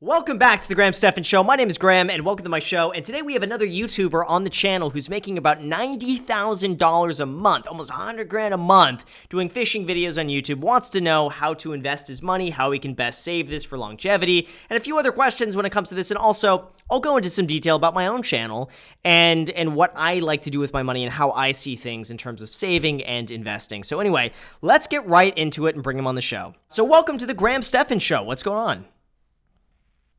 Welcome back to the Graham Stephan Show. My name is Graham, and welcome to my show. And today we have another YouTuber on the channel who's making about $90,000 a month, almost $100,000 a month, doing fishing videos on YouTube. Wants to know how to invest his money, how he can best save this for longevity, and a few other questions when it comes to this. And also, I'll go into some detail about my own channel and what I like to do with my money and how I see things in terms of saving and investing. So anyway, let's get right into it and bring him on the show. So welcome to the Graham Stephan Show. What's going on?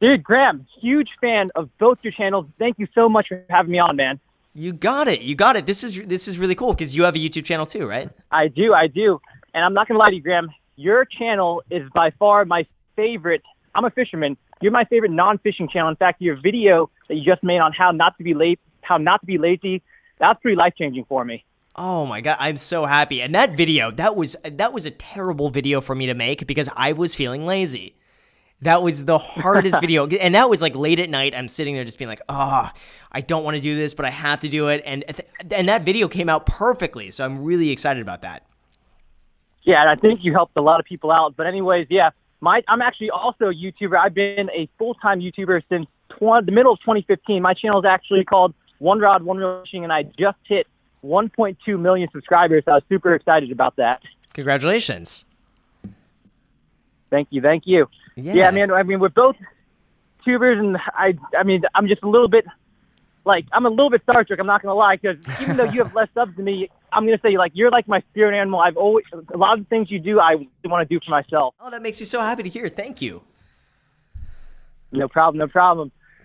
Dude, Graham, huge fan of both your channels. Thank you so much for having me on, man. You got it. You got it. This is really cool because you have a YouTube channel too, right? I do. And I'm not going to lie to you, Graham. Your channel is by far my favorite. I'm a fisherman. You're my favorite non-fishing channel. In fact, your video that you just made on how not to be lazy, that's pretty life-changing for me. Oh my God, I'm so happy. And that video, that was a terrible video for me to make because I was feeling lazy. That was the hardest video. And that was like late at night. I'm sitting there just being like, I don't want to do this, but I have to do it. And that video came out perfectly. So I'm really excited about that. Yeah, and I think you helped a lot of people out. But anyways, yeah, I'm actually also a YouTuber. I've been a full-time YouTuber since the middle of 2015. My channel is actually called One Rod, One Reel Fishing, and I just hit 1.2 million subscribers. So I was super excited about that. Congratulations. Thank you. Yeah, man. I mean, we're both tubers, and I'm just a little bit starstruck. I'm not gonna lie, because even though you have less subs than me, I'm gonna say you're like my spirit animal. I've always a lot of the things you do, I want to do for myself. Oh, that makes me so happy to hear. Thank you. No problem.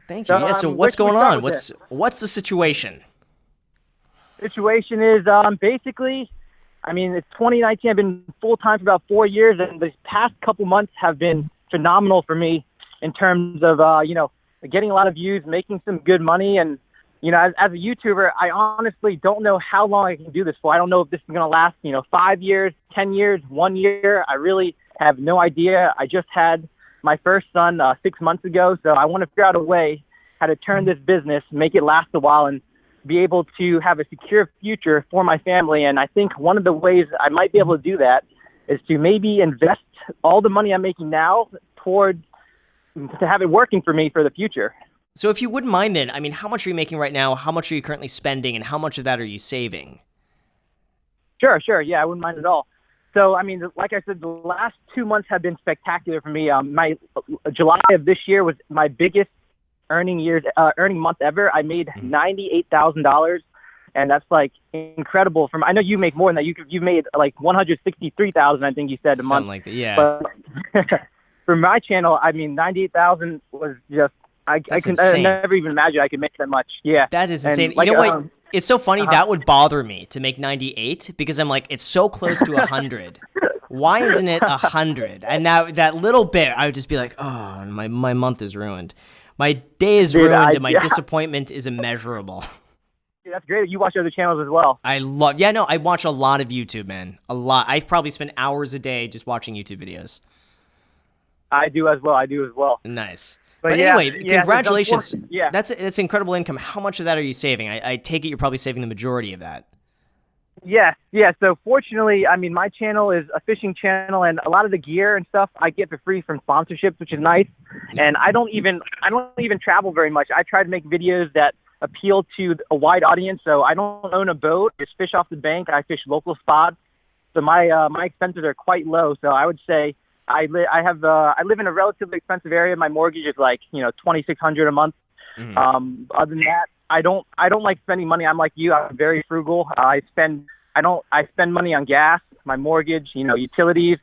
Thank you. So what's going on? What's the situation? Situation is basically. I mean, it's 2019. I've been full-time for about 4 years, and the past couple months have been phenomenal for me in terms of, getting a lot of views, making some good money. And, as a YouTuber, I honestly don't know how long I can do this for. I don't know if this is going to last, 5 years, 10 years, 1 year. I really have no idea. I just had my first son 6 months ago, so I want to figure out a way how to turn this business, make it last a while, and be able to have a secure future for my family. And I think one of the ways I might be able to do that is to maybe invest all the money I'm making now to have it working for me for the future. So if you wouldn't mind then, I mean, how much are you making right now? How much are you currently spending? And how much of that are you saving? Sure. Yeah, I wouldn't mind at all. So, I mean, like I said, the last 2 months have been spectacular for me. My July of this year was my biggest earning month ever. I made $98,000, and that's incredible. I know you make more than that. You made $163,000, I think you said, a month. Something like that, yeah. But for my channel, I mean, $98,000 was just I never even imagine I could make that much. Yeah, that is insane. You know what? It's so funny. That would bother me to make 98 because I'm like, it's so close to 100. Why isn't it 100? And now that little bit, I would just be like, oh, my month is ruined. My day is ruined, and my disappointment is immeasurable. Dude, that's great. You watch other channels as well. I watch a lot of YouTube, man. A lot. I probably spend hours a day just watching YouTube videos. I do as well. Nice. But anyway, congratulations. Yeah. That's incredible income. How much of that are you saving? I take it you're probably saving the majority of that. Yeah. So fortunately, I mean, my channel is a fishing channel, and a lot of the gear and stuff I get for free from sponsorships, which is nice. And I don't even travel very much. I try to make videos that appeal to a wide audience. So I don't own a boat. Just fish off the bank. I fish local spots. So my expenses are quite low. So I would say I live in a relatively expensive area. My mortgage is $2,600 a month. Mm-hmm. Other than that, I don't like spending money. I'm like you. I'm very frugal. I spend money on gas, my mortgage, utilities.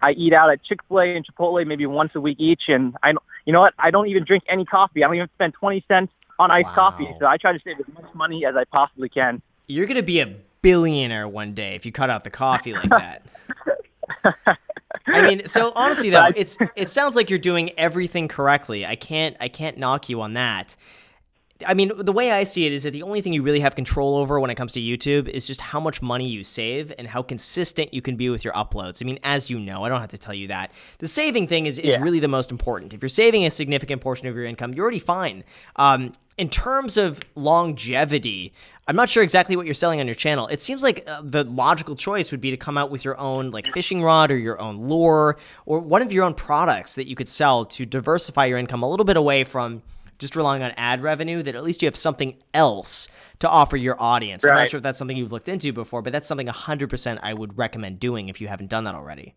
I eat out at Chick-fil-A and Chipotle maybe once a week each. And I don't even drink any coffee. I don't even spend 20 cents on iced coffee. So I try to save as much money as I possibly can. You're going to be a billionaire one day if you cut out the coffee like that. I mean, so honestly though, it sounds like you're doing everything correctly. I can't knock you on that. I mean, the way I see it is that the only thing you really have control over when it comes to YouTube is just how much money you save and how consistent you can be with your uploads. I mean, as you know, I don't have to tell you that. The saving thing is really the most important. If you're saving a significant portion of your income, you're already fine. In terms of longevity, I'm not sure exactly what you're selling on your channel. It seems like the logical choice would be to come out with your own like fishing rod or your own lure or one of your own products that you could sell to diversify your income a little bit away from just relying on ad revenue, that at least you have something else to offer your audience. I'm not sure if that's something you've looked into before, but that's something 100% I would recommend doing if you haven't done that already.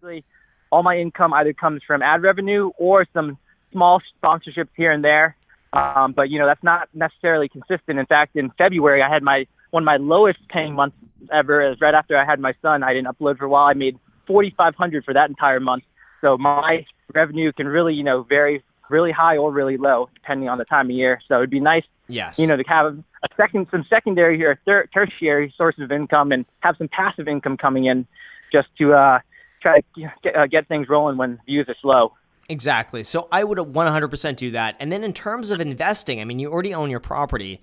All my income either comes from ad revenue or some small sponsorships here and there. But, you know, that's not necessarily consistent. In fact, in February, I had one of my lowest paying months ever. Is right after I had my son. I didn't upload for a while. I made $4,500 for that entire month. So my revenue can really, you know, vary really high or really low depending on the time of year. So it'd be nice, you know, to have some secondary or tertiary sources of income and have some passive income coming in just to try to get things rolling when views are slow. Exactly. So I would 100% do that. And then in terms of investing, I mean, you already own your property.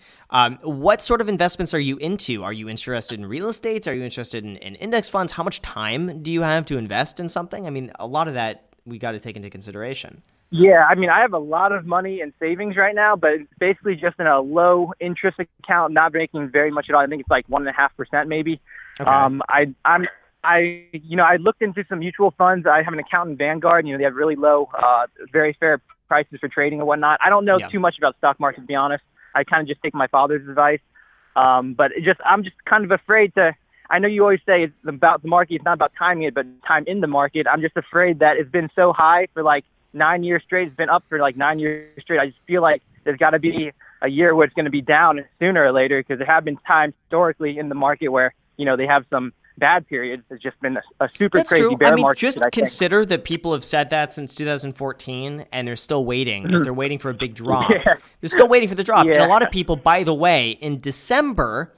What sort of investments are you into? Are you interested in real estate? Are you interested in index funds? How much time do you have to invest in something? I mean, a lot of that we got to take into consideration. Yeah, I mean, I have a lot of money in savings right now, but it's basically just in a low interest account, not making very much at all. I think it's like 1.5% maybe. Okay. I looked into some mutual funds. I have an account in Vanguard. You know, they have really low, very fair prices for trading and whatnot. I don't know too much about stock market, to be honest. I kind of just take my father's advice. But I'm just kind of afraid to. I know you always say it's about the market. It's not about timing it, but time in the market. I'm just afraid that it's been so high for like 9 years straight. It's been up for like 9 years straight. I just feel like there's got to be a year where it's going to be down sooner or later, because there have been times historically in the market where, you know, they have some bad periods. It's just been a super That's crazy true. bear I mean, market. Just consider that people have said that since 2014, and they're still waiting. If they're waiting for a big drop, they're still waiting for the drop. And a lot of people, by the way, in December,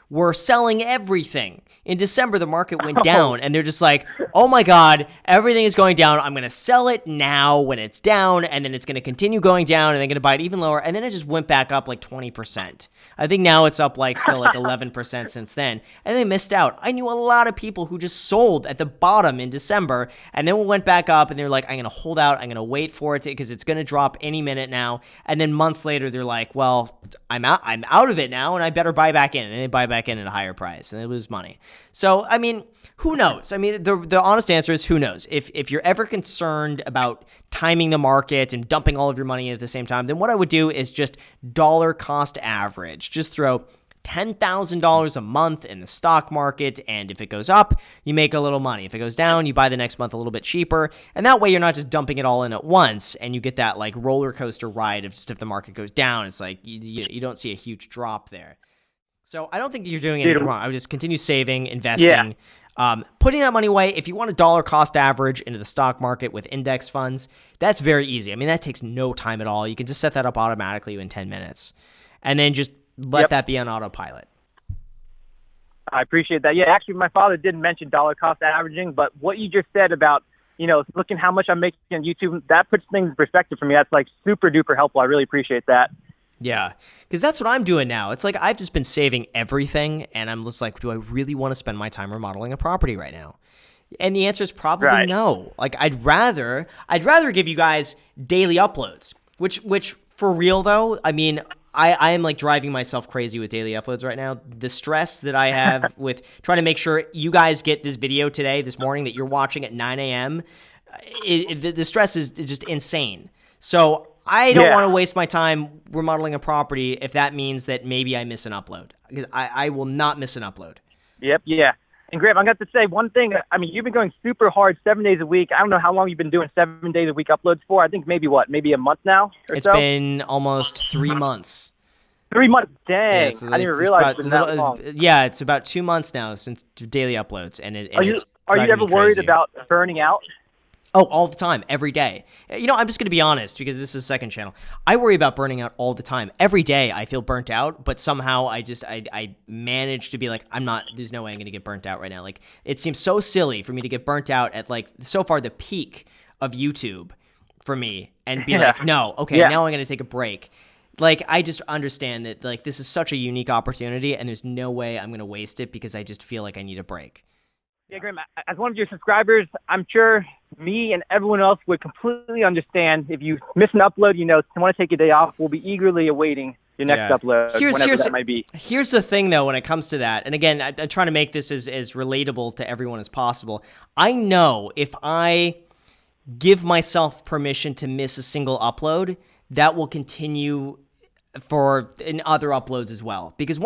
were selling everything. In December, the market went down, and they're just like, oh my God, everything is going down. I'm going to sell it now when it's down, and then it's going to continue going down, and they're going to buy it even lower. And then it just went back up like 20%. I think now it's up like still like 11% since then. And they missed out. I knew a lot of people who just sold at the bottom in December, and then went back up, and they're like, I'm going to hold out. I'm going to wait for it because it's going to drop any minute now. And then months later, they're like, well, I'm out of it now, and I better buy back in. And they buy back in at a higher price, and they lose money. So, I mean, who knows? I mean, the honest answer is who knows? If you're ever concerned about timing the market and dumping all of your money in at the same time, then what I would do is just dollar cost average. Just throw $10,000 a month in the stock market, and if it goes up, you make a little money. If it goes down, you buy the next month a little bit cheaper, and that way you're not just dumping it all in at once, and you get that like roller coaster ride of just if the market goes down, it's like you don't see a huge drop there. So I don't think you're doing anything wrong. I would just continue saving, investing, putting that money away. If you want a dollar cost average into the stock market with index funds, that's very easy. I mean, that takes no time at all. You can just set that up automatically in 10 minutes, and then just let that be on autopilot. I appreciate that. Yeah, actually, my father didn't mention dollar cost averaging, but what you just said about, you know, looking how much I'm making on YouTube, that puts things in perspective for me. That's like super duper helpful. I really appreciate that. Yeah, because that's what I'm doing now. It's like I've just been saving everything, and I'm just like, do I really want to spend my time remodeling a property right now? And the answer is probably no. Like I'd rather give you guys daily uploads, which for real though, I mean, I am like driving myself crazy with daily uploads right now. The stress that I have with trying to make sure you guys get this video this morning that you're watching at 9 a.m., the stress is just insane. So I don't want to waste my time remodeling a property if that means that maybe I miss an upload. Because I will not miss an upload. Yep, yeah. And Graham, I got to say one thing. I mean, you've been going super hard 7 days a week. I don't know how long you've been doing 7 days a week uploads for. I think maybe a month now or It's been almost 3 months. 3 months? Dang. Yeah, I didn't even realize it was that long. Yeah, it's about 2 months now since daily uploads. And are you ever worried about burning out? Oh, all the time, every day. You know, I'm just going to be honest because this is a second channel. I worry about burning out all the time. Every day I feel burnt out, but somehow I manage to be like, there's no way I'm going to get burnt out right now. Like, it seems so silly for me to get burnt out at like so far the peak of YouTube for me and be like, no, okay, now I'm going to take a break. Like, I just understand that like this is such a unique opportunity and there's no way I'm going to waste it because I just feel like I need a break. Yeah, Graham, as one of your subscribers, I'm sure me and everyone else would completely understand if you miss an upload, you know, want to take a day off, we'll be eagerly awaiting your next upload, whenever that might be. Here's the thing, though, when it comes to that, and again, I'm trying to make this as relatable to everyone as possible. I know if I give myself permission to miss a single upload, that will continue in other uploads as well. Because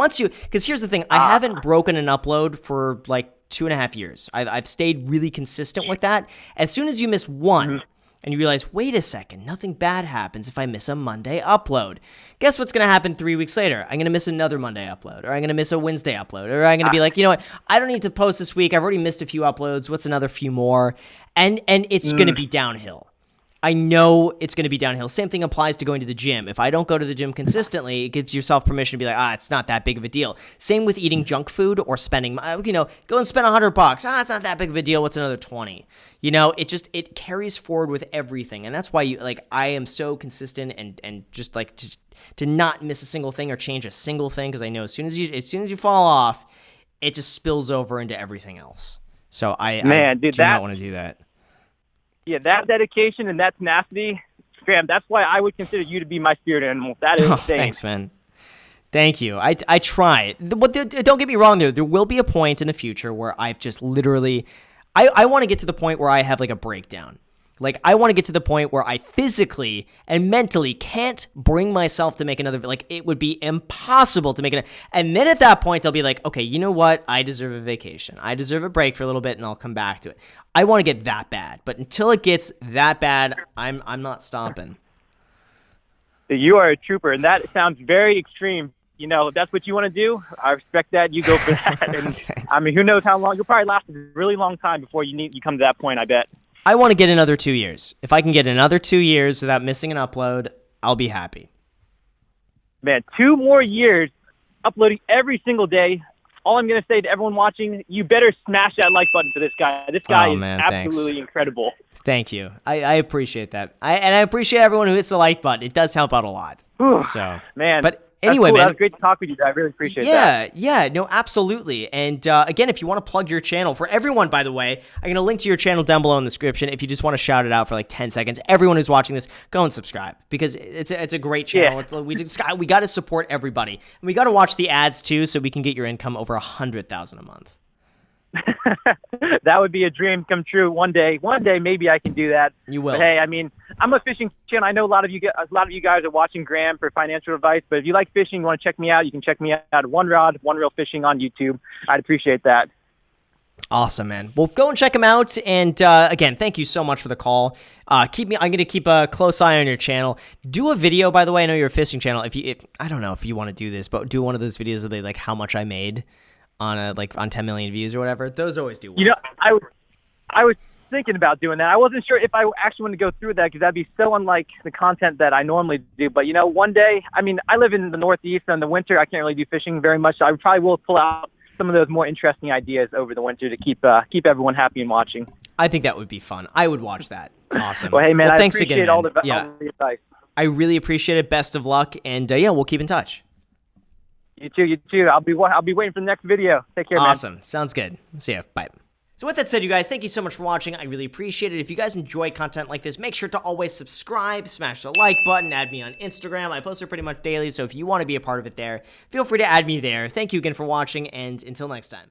here's the thing, I haven't broken an upload for like 2.5 years. I've stayed really consistent with that. As soon as you miss one, and you realize, wait a second, nothing bad happens if I miss a Monday upload. Guess what's going to happen 3 weeks later? I'm going to miss another Monday upload, or I'm going to miss a Wednesday upload, or I'm going to be like, you know what? I don't need to post this week. I've already missed a few uploads. What's another few more? And it's going to be downhill. I know it's going to be downhill. Same thing applies to going to the gym. If I don't go to the gym consistently, it gives yourself permission to be like, it's not that big of a deal. Same with eating junk food or spending, go and spend $100. It's not that big of a deal. What's another 20? It carries forward with everything. And that's why I am so consistent and just like to not miss a single thing or change a single thing. Cause I know as soon as you fall off, it just spills over into everything else. So I do not want to do that. Yeah, that dedication and that tenacity, Graham, that's why I would consider you to be my spirit animal. That is insane. Thanks, man. Thank you. I try. But don't get me wrong, there will be a point in the future where I've just literally, I want to get to the point where I have like a breakdown. Like, I want to get to the point where I physically and mentally can't bring myself to make another, like, it would be impossible to make it. And then at that point, I'll be like, okay, you know what? I deserve a vacation. I deserve a break for a little bit, and I'll come back to it. I want to get that bad. But until it gets that bad, I'm not stopping. You are a trooper, and that sounds very extreme. If that's what you want to do, I respect that. You go for that. And I mean, who knows how long? You'll probably last a really long time before you come to that point, I bet. I want to get another 2 years. If I can get another 2 years without missing an upload, I'll be happy. Man, 2 more years uploading every single day. All I'm going to say to everyone watching, you better smash that like button for this guy. This guy is absolutely incredible. Thank you. I appreciate that. I appreciate everyone who hits the like button. It does help out a lot. So, man. But anyway, cool. man. That was great to talk with you. I really appreciate that. Yeah, no, absolutely. And again, if you want to plug your channel, for everyone, by the way, I'm going to link to your channel down below in the description. If you just want to shout it out for like 10 seconds, everyone who's watching this, go and subscribe because it's a great channel. Yeah. We got to support everybody. And we got to watch the ads too so we can get your income over $100,000 a month. That would be a dream come true one day. One day, maybe I can do that. You will. But hey, I mean, I'm a fishing channel. I know a lot of you guys are watching Graham for financial advice. But if you like fishing, you want to check me out, you can check me out at One Rod, One Reel Fishing on YouTube. I'd appreciate that. Awesome, man. Well, go and check him out. And again, thank you so much for the call. I'm going to keep a close eye on your channel. Do a video, by the way. I know you're a fishing channel. I don't know if you want to do this, but do one of those videos of like how much I made on 10 million views or whatever. Those always do well. I was thinking about doing that. I wasn't sure if I actually wanted to go through that because that'd be so unlike the content that I normally do. But one day, I mean, I live in the Northeast, and in the winter I can't really do fishing very much. So I probably will pull out some of those more interesting ideas over the winter to keep everyone happy and watching. I think that would be fun. I would watch that. Awesome. Well, hey man, thanks I appreciate again, all man. the advice. I really appreciate it. Best of luck, and we'll keep in touch. You too. I'll be waiting for the next video. Take care, man. Awesome. Sounds good. See ya. Bye. So with that said, you guys, thank you so much for watching. I really appreciate it. If you guys enjoy content like this, make sure to always subscribe, smash the like button, add me on Instagram. I post there pretty much daily, so if you want to be a part of it there, feel free to add me there. Thank you again for watching, and until next time.